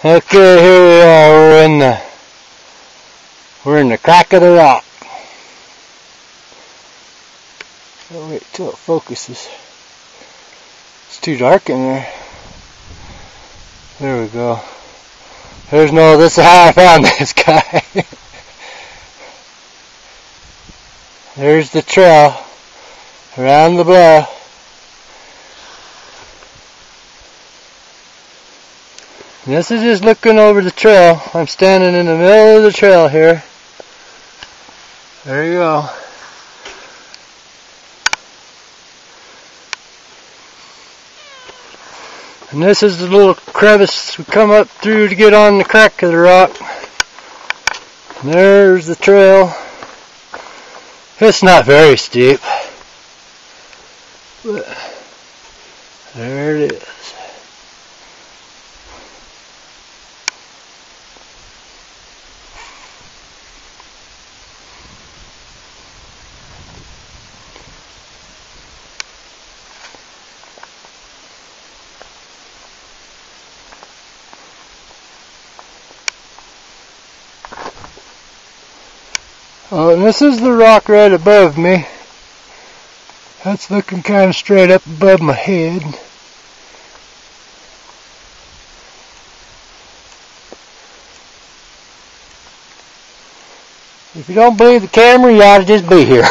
Okay, here we are. We're in the crack of the rock. Oh, wait till it focuses. It's too dark in there. There we go. This is how I found this guy. There's the trail around the bluff. And this is just looking over the trail. I'm standing in the middle of the trail here. There you go. And this is the little crevice we come up through to get on the crack of the rock. And there's the trail. It's not very steep, but there it is. Oh, and this is the rock right above me. That's looking kind of straight up above my head. If you don't believe the camera, you ought to just be here.